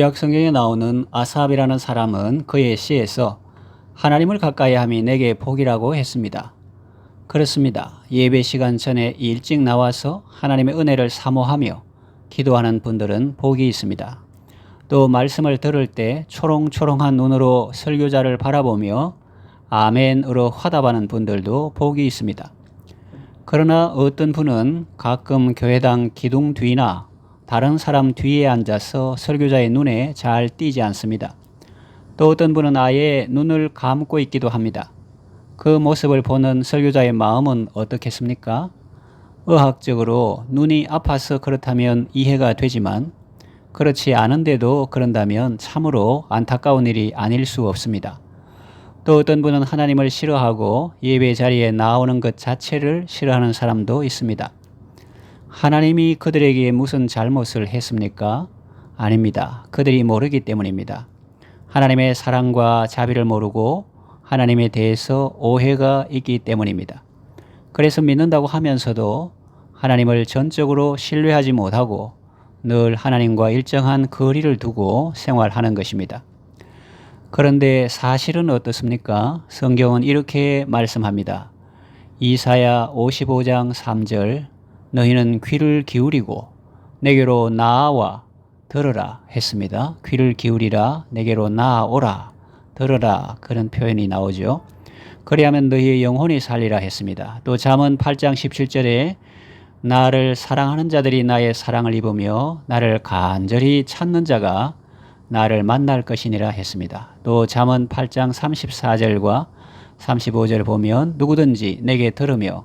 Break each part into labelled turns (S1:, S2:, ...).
S1: 구약 성경에 나오는 아삽이라는 사람은 그의 시에서 하나님을 가까이함이 내게 복이라고 했습니다. 그렇습니다. 예배 시간 전에 일찍 나와서 하나님의 은혜를 사모하며 기도하는 분들은 복이 있습니다. 또 말씀을 들을 때 초롱초롱한 눈으로 설교자를 바라보며 아멘으로 화답하는 분들도 복이 있습니다. 그러나 어떤 분은 가끔 교회당 기둥 뒤나 다른 사람 뒤에 앉아서 설교자의 눈에 잘 띄지 않습니다. 또 어떤 분은 아예 눈을 감고 있기도 합니다. 그 모습을 보는 설교자의 마음은 어떻겠습니까? 의학적으로 눈이 아파서 그렇다면 이해가 되지만 그렇지 않은데도 그런다면 참으로 안타까운 일이 아닐 수 없습니다. 또 어떤 분은 하나님을 싫어하고 예배 자리에 나오는 것 자체를 싫어하는 사람도 있습니다. 하나님이 그들에게 무슨 잘못을 했습니까? 아닙니다. 그들이 모르기 때문입니다. 하나님의 사랑과 자비를 모르고 하나님에 대해서 오해가 있기 때문입니다. 그래서 믿는다고 하면서도 하나님을 전적으로 신뢰하지 못하고 늘 하나님과 일정한 거리를 두고 생활하는 것입니다. 그런데 사실은 어떻습니까? 성경은 이렇게 말씀합니다. 이사야 55장 3절 너희는 귀를 기울이고 내게로 나아와 들으라 했습니다. 귀를 기울이라 내게로 나아오라 들으라 그런 표현이 나오죠. 그리하면 너희의 영혼이 살리라 했습니다. 또 잠언 8장 17절에 나를 사랑하는 자들이 나의 사랑을 입으며 나를 간절히 찾는 자가 나를 만날 것이니라 했습니다. 또 잠언 8장 34절과 35절 보면 누구든지 내게 들으며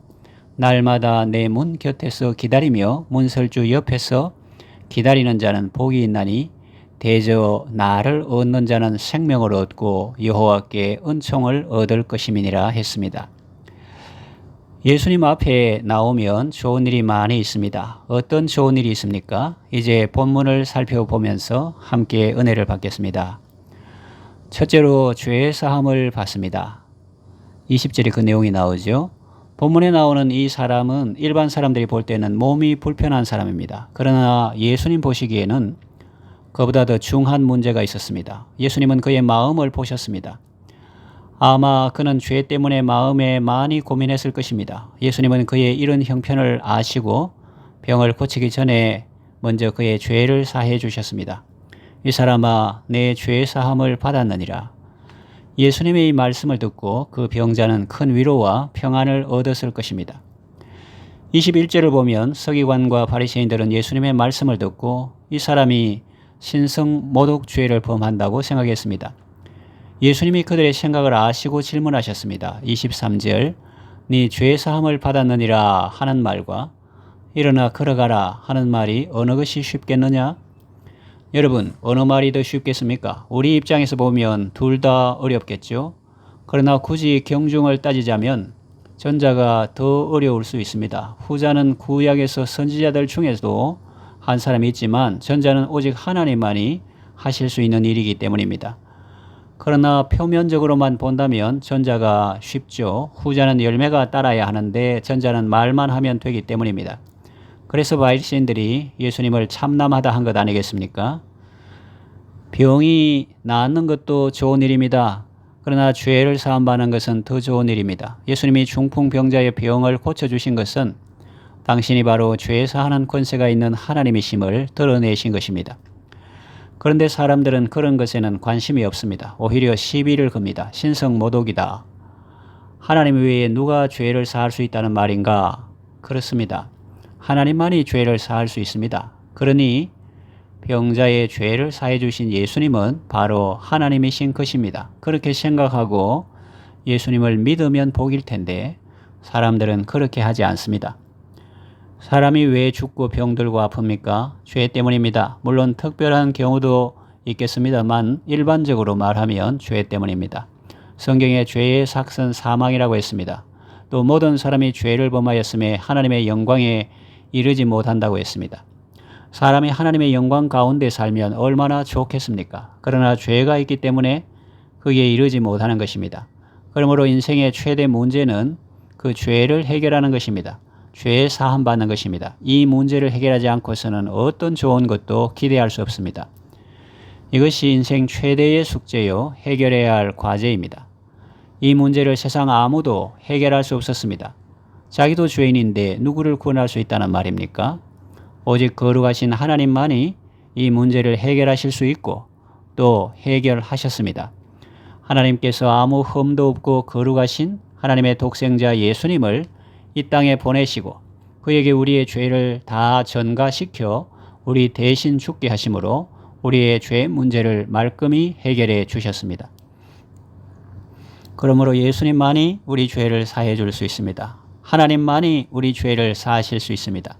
S1: 날마다 내 문 곁에서 기다리며 문설주 옆에서 기다리는 자는 복이 있나니 대저 나를 얻는 자는 생명을 얻고 여호와께 은총을 얻을 것임이니라 했습니다. 예수님 앞에 나오면 좋은 일이 많이 있습니다. 어떤 좋은 일이 있습니까? 이제 본문을 살펴보면서 함께 은혜를 받겠습니다. 첫째로 죄 사함을 받습니다. 20절에 그 내용이 나오죠. 본문에 나오는 이 사람은 일반 사람들이 볼 때는 몸이 불편한 사람입니다. 그러나 예수님 보시기에는 그보다 더 중한 문제가 있었습니다. 예수님은 그의 마음을 보셨습니다. 아마 그는 죄 때문에 마음에 많이 고민했을 것입니다. 예수님은 그의 이런 형편을 아시고 병을 고치기 전에 먼저 그의 죄를 사해 주셨습니다. 이 사람아 내 죄 사함을 받았느니라. 예수님의 이 말씀을 듣고 그 병자는 큰 위로와 평안을 얻었을 것입니다. 21절을 보면 서기관과 바리새인들은 예수님의 말씀을 듣고 이 사람이 신성 모독 죄를 범한다고 생각했습니다. 예수님이 그들의 생각을 아시고 질문하셨습니다. 23절 네 죄 사함을 받았느니라 하는 말과 일어나 걸어가라 하는 말이 어느 것이 쉽겠느냐? 여러분 어느 말이 더 쉽겠습니까? 우리 입장에서 보면 둘 다 어렵겠죠. 그러나 굳이 경중을 따지자면 전자가 더 어려울 수 있습니다. 후자는 구약에서 선지자들 중에서도 한 사람이 있지만 전자는 오직 하나님만이 하실 수 있는 일이기 때문입니다. 그러나 표면적으로만 본다면 전자가 쉽죠. 후자는 열매가 따라야 하는데 전자는 말만 하면 되기 때문입니다. 그래서 바리새인들이 예수님을 참남하다 한 것 아니겠습니까? 병이 낫는 것도 좋은 일입니다. 그러나 죄를 사함받는 것은 더 좋은 일입니다. 예수님이 중풍병자의 병을 고쳐주신 것은 당신이 바로 죄 사하는 권세가 있는 하나님이심을 드러내신 것입니다. 그런데 사람들은 그런 것에는 관심이 없습니다. 오히려 시비를 겁니다. 신성모독이다. 하나님 외에 누가 죄를 사할 수 있다는 말인가? 그렇습니다. 하나님만이 죄를 사할 수 있습니다. 그러니 병자의 죄를 사해 주신 예수님은 바로 하나님이신 것입니다. 그렇게 생각하고 예수님을 믿으면 복일 텐데 사람들은 그렇게 하지 않습니다. 사람이 왜 죽고 병들고 아픕니까? 죄 때문입니다. 물론 특별한 경우도 있겠습니다만 일반적으로 말하면 죄 때문입니다. 성경에 죄의 삭은 사망이라고 했습니다. 또 모든 사람이 죄를 범하였음에 하나님의 영광에 이르지 못한다고 했습니다. 사람이 하나님의 영광 가운데 살면 얼마나 좋겠습니까? 그러나 죄가 있기 때문에 거기에 이르지 못하는 것입니다. 그러므로 인생의 최대 문제는 그 죄를 해결하는 것입니다. 죄 사함 받는 것입니다. 이 문제를 해결하지 않고서는 어떤 좋은 것도 기대할 수 없습니다. 이것이 인생 최대의 숙제요, 해결해야 할 과제입니다. 이 문제를 세상 아무도 해결할 수 없었습니다. 자기도 죄인인데 누구를 구원할 수 있다는 말입니까? 오직 거룩하신 하나님만이 이 문제를 해결하실 수 있고 또 해결하셨습니다. 하나님께서 아무 흠도 없고 거룩하신 하나님의 독생자 예수님을 이 땅에 보내시고 그에게 우리의 죄를 다 전가시켜 우리 대신 죽게 하심으로 우리의 죄 문제를 말끔히 해결해 주셨습니다. 그러므로 예수님만이 우리 죄를 사해 줄 수 있습니다. 하나님만이 우리 죄를 사하실 수 있습니다.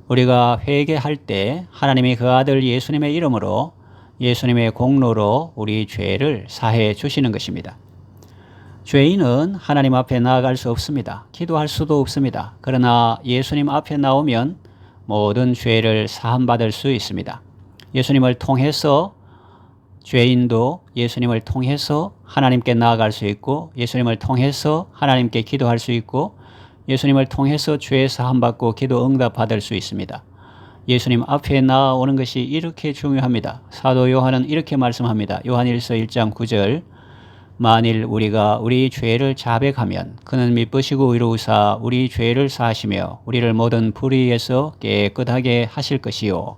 S1: 우리가 회개할 때 하나님이 그 아들 예수님의 이름으로 예수님의 공로로 우리 죄를 사해 주시는 것입니다. 죄인은 하나님 앞에 나아갈 수 없습니다. 기도할 수도 없습니다. 그러나 예수님 앞에 나오면 모든 죄를 사함받을 수 있습니다. 예수님을 통해서 죄인도 예수님을 통해서 하나님께 나아갈 수 있고 예수님을 통해서 하나님께 기도할 수 있고 예수님을 통해서 죄 사함받고 기도 응답 받을 수 있습니다. 예수님 앞에 나아오는 것이 이렇게 중요합니다. 사도 요한은 이렇게 말씀합니다. 요한일서 1장 9절 만일 우리가 우리 죄를 자백하면 그는 미쁘시고 의로우사 우리 죄를 사하시며 우리를 모든 불의에서 깨끗하게 하실 것이요.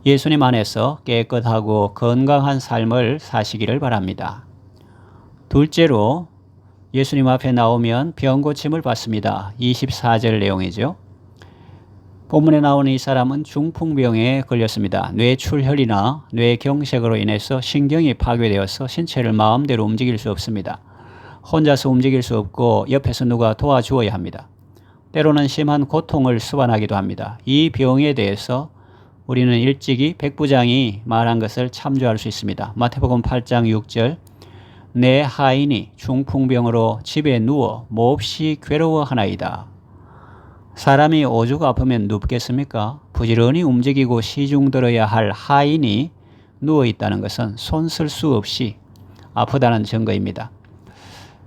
S1: 예수님 안에서 깨끗하고 건강한 삶을 사시기를 바랍니다. 둘째로 예수님 앞에 나오면 병 고침을 받습니다. 24절 내용이죠. 본문에 나오는 이 사람은 중풍병에 걸렸습니다. 뇌출혈이나 뇌경색으로 인해서 신경이 파괴되어서 신체를 마음대로 움직일 수 없습니다. 혼자서 움직일 수 없고 옆에서 누가 도와주어야 합니다. 때로는 심한 고통을 수반하기도 합니다. 이 병에 대해서 우리는 일찍이 백부장이 말한 것을 참조할 수 있습니다. 마태복음 8장 6절 내 하인이 중풍병으로 집에 누워 몹시 괴로워하나이다. 사람이 오죽 아프면 눕겠습니까? 부지런히 움직이고 시중 들어야 할 하인이 누워있다는 것은 손 쓸 수 없이 아프다는 증거입니다.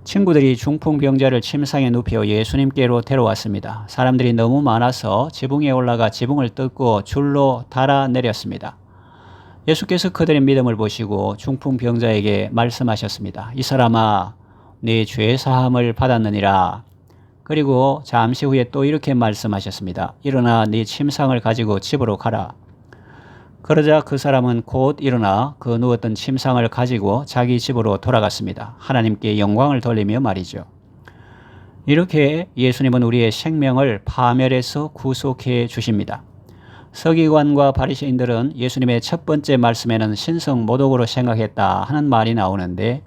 S1: 친구들이 중풍병자를 침상에 눕혀 예수님께로 데려왔습니다. 사람들이 너무 많아서 지붕에 올라가 지붕을 뜯고 줄로 달아내렸습니다. 예수께서 그들의 믿음을 보시고 중풍병자에게 말씀하셨습니다. 이 사람아, 네 죄 사함을 받았느니라. 그리고 잠시 후에 또 이렇게 말씀하셨습니다. 일어나 네 침상을 가지고 집으로 가라. 그러자 그 사람은 곧 일어나 그 누웠던 침상을 가지고 자기 집으로 돌아갔습니다. 하나님께 영광을 돌리며 말이죠. 이렇게 예수님은 우리의 생명을 파멸해서 구속해 주십니다. 서기관과 바리새인들은 예수님의 첫 번째 말씀에는 신성 모독으로 생각했다 하는 말이 나오는데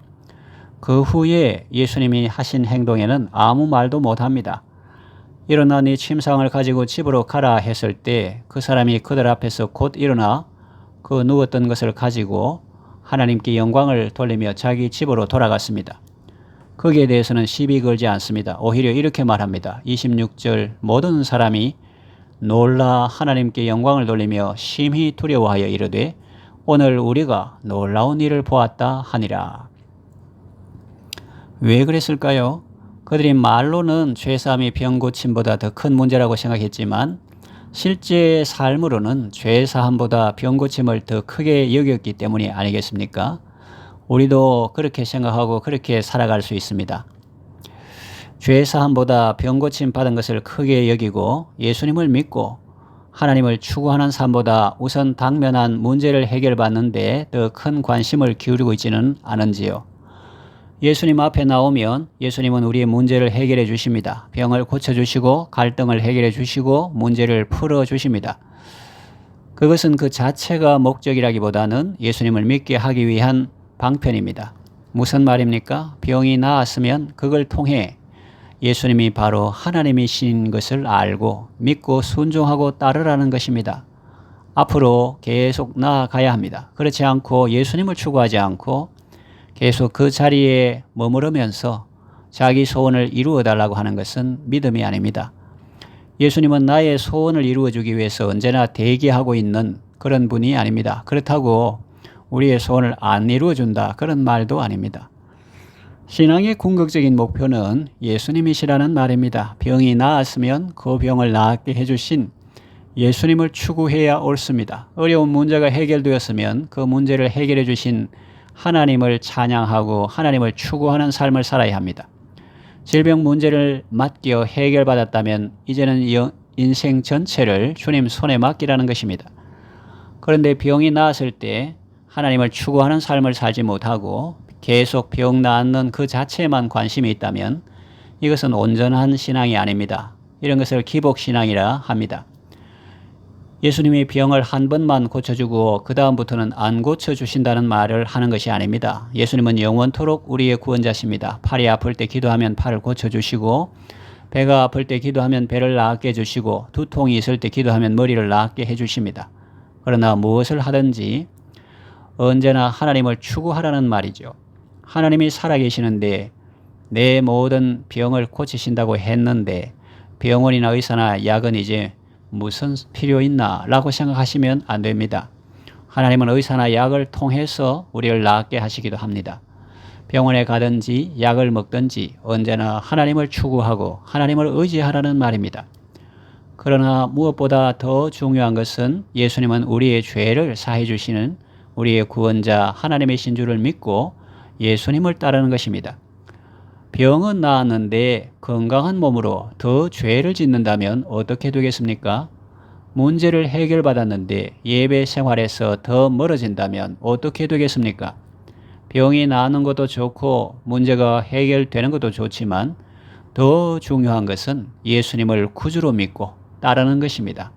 S1: 그 후에 예수님이 하신 행동에는 아무 말도 못합니다. 일어나 네 침상을 가지고 집으로 가라 했을 때 그 사람이 그들 앞에서 곧 일어나 그 누웠던 것을 가지고 하나님께 영광을 돌리며 자기 집으로 돌아갔습니다. 거기에 대해서는 시비 걸지 않습니다. 오히려 이렇게 말합니다. 26절 모든 사람이 놀라 하나님께 영광을 돌리며 심히 두려워하여 이르되 오늘 우리가 놀라운 일을 보았다 하니라. 왜 그랬을까요? 그들이 말로는 죄사함이 병 고침보다 더 큰 문제라고 생각했지만 실제 삶으로는 죄사함보다 병 고침을 더 크게 여겼기 때문이 아니겠습니까? 우리도 그렇게 생각하고 그렇게 살아갈 수 있습니다. 죄사함보다 병 고침 받은 것을 크게 여기고 예수님을 믿고 하나님을 추구하는 삶보다 우선 당면한 문제를 해결받는 데 더 큰 관심을 기울이고 있지는 않은지요. 예수님 앞에 나오면 예수님은 우리의 문제를 해결해 주십니다. 병을 고쳐주시고 갈등을 해결해 주시고 문제를 풀어 주십니다. 그것은 그 자체가 목적이라기보다는 예수님을 믿게 하기 위한 방편입니다. 무슨 말입니까? 병이 나았으면 그걸 통해 예수님이 바로 하나님이신 것을 알고 믿고 순종하고 따르라는 것입니다. 앞으로 계속 나아가야 합니다. 그렇지 않고 예수님을 추구하지 않고 계속 그 자리에 머무르면서 자기 소원을 이루어달라고 하는 것은 믿음이 아닙니다. 예수님은 나의 소원을 이루어주기 위해서 언제나 대기하고 있는 그런 분이 아닙니다. 그렇다고 우리의 소원을 안 이루어준다 그런 말도 아닙니다. 신앙의 궁극적인 목표는 예수님이시라는 말입니다. 병이 나았으면 그 병을 낫게 해주신 예수님을 추구해야 옳습니다. 어려운 문제가 해결되었으면 그 문제를 해결해 주신 하나님을 찬양하고 하나님을 추구하는 삶을 살아야 합니다. 질병 문제를 맡겨 해결받았다면 이제는 인생 전체를 주님 손에 맡기라는 것입니다. 그런데 병이 나았을 때 하나님을 추구하는 삶을 살지 못하고 계속 병 낫는 그 자체에만 관심이 있다면 이것은 온전한 신앙이 아닙니다. 이런 것을 기복신앙이라 합니다. 예수님이 병을 한 번만 고쳐주고 그 다음부터는 안 고쳐주신다는 말을 하는 것이 아닙니다. 예수님은 영원토록 우리의 구원자십니다. 팔이 아플 때 기도하면 팔을 고쳐주시고, 배가 아플 때 기도하면 배를 낫게 해주시고, 두통이 있을 때 기도하면 머리를 낫게 해주십니다. 그러나 무엇을 하든지 언제나 하나님을 추구하라는 말이죠. 하나님이 살아계시는데 내 모든 병을 고치신다고 했는데 병원이나 의사나 약은 이제 무슨 필요 있나 라고 생각하시면 안 됩니다. 하나님은 의사나 약을 통해서 우리를 낫게 하시기도 합니다. 병원에 가든지 약을 먹든지 언제나 하나님을 추구하고 하나님을 의지하라는 말입니다. 그러나 무엇보다 더 중요한 것은 예수님은 우리의 죄를 사해 주시는 우리의 구원자 하나님이신 줄을 믿고 예수님을 따르는 것입니다. 병은 나았는데 건강한 몸으로 더 죄를 짓는다면 어떻게 되겠습니까? 문제를 해결받았는데 예배 생활에서 더 멀어진다면 어떻게 되겠습니까? 병이 나는 것도 좋고 문제가 해결되는 것도 좋지만 더 중요한 것은 예수님을 구주로 믿고 따르는 것입니다.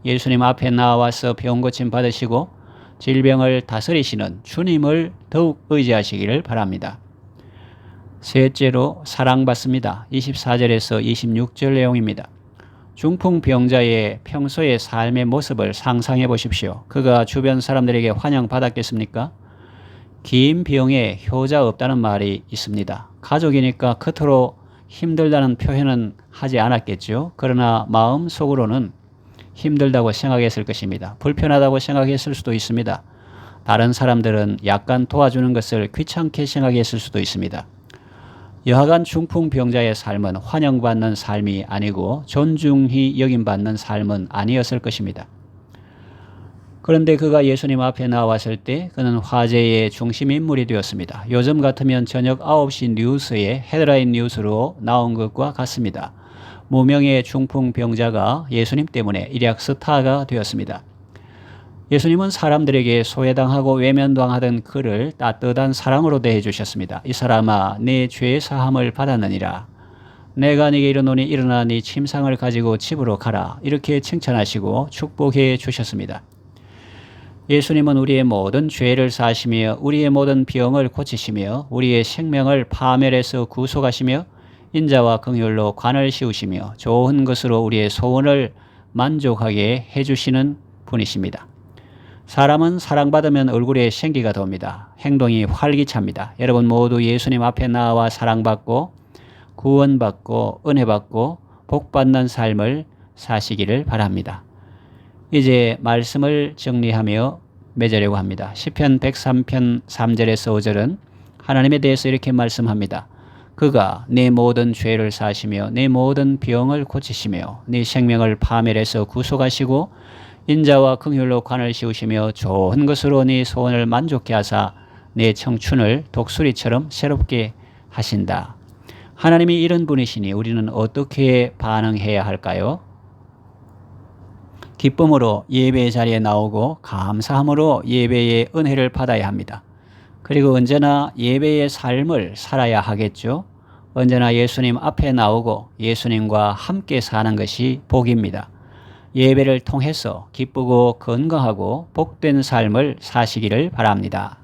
S1: 예수님 앞에 나와서 병 고침 받으시고 질병을 다스리시는 주님을 더욱 의지하시기를 바랍니다. 셋째로 사랑받습니다. 24절에서 26절 내용입니다. 중풍병자의 평소의 삶의 모습을 상상해 보십시오. 그가 주변 사람들에게 환영받았겠습니까? 긴 병에 효자 없다는 말이 있습니다. 가족이니까 겉으로 힘들다는 표현은 하지 않았겠죠. 그러나 마음속으로는 힘들다고 생각했을 것입니다. 불편하다고 생각했을 수도 있습니다. 다른 사람들은 약간 도와주는 것을 귀찮게 생각했을 수도 있습니다. 여하간 중풍병자의 삶은 환영받는 삶이 아니고 존중히 여김받는 삶은 아니었을 것입니다. 그런데 그가 예수님 앞에 나왔을 때 그는 화제의 중심 인물이 되었습니다. 요즘 같으면 저녁 9시 뉴스에 헤드라인 뉴스로 나온 것과 같습니다. 무명의 중풍병자가 예수님 때문에 일약 스타가 되었습니다. 예수님은 사람들에게 소외당하고 외면당하던 그를 따뜻한 사랑으로 대해 주셨습니다. 이 사람아, 네 죄 사함을 받았느니라. 내가 네게 이르노니 일어나 네 침상을 가지고 집으로 가라. 이렇게 칭찬하시고 축복해 주셨습니다. 예수님은 우리의 모든 죄를 사하시며 우리의 모든 병을 고치시며 우리의 생명을 파멸해서 구속하시며 인자와 긍휼로 관을 씌우시며 좋은 것으로 우리의 소원을 만족하게 해주시는 분이십니다. 사람은 사랑받으면 얼굴에 생기가 돕니다. 행동이 활기찹니다. 여러분 모두 예수님 앞에 나와 사랑받고 구원받고 은혜받고 복받는 삶을 사시기를 바랍니다. 이제 말씀을 정리하며 맺으려고 합니다. 시편 103편 3절에서 5절은 하나님에 대해서 이렇게 말씀합니다. 그가 내 모든 죄를 사하시며 내 모든 병을 고치시며 네 생명을 파멸해서 구속하시고 인자와 긍휼로 관을 씌우시며 좋은 것으로 네 소원을 만족케 하사 내 청춘을 독수리처럼 새롭게 하신다. 하나님이 이런 분이시니 우리는 어떻게 반응해야 할까요? 기쁨으로 예배 자리에 나오고 감사함으로 예배의 은혜를 받아야 합니다. 그리고 언제나 예배의 삶을 살아야 하겠죠. 언제나 예수님 앞에 나오고 예수님과 함께 사는 것이 복입니다. 예배를 통해서 기쁘고 건강하고 복된 삶을 사시기를 바랍니다.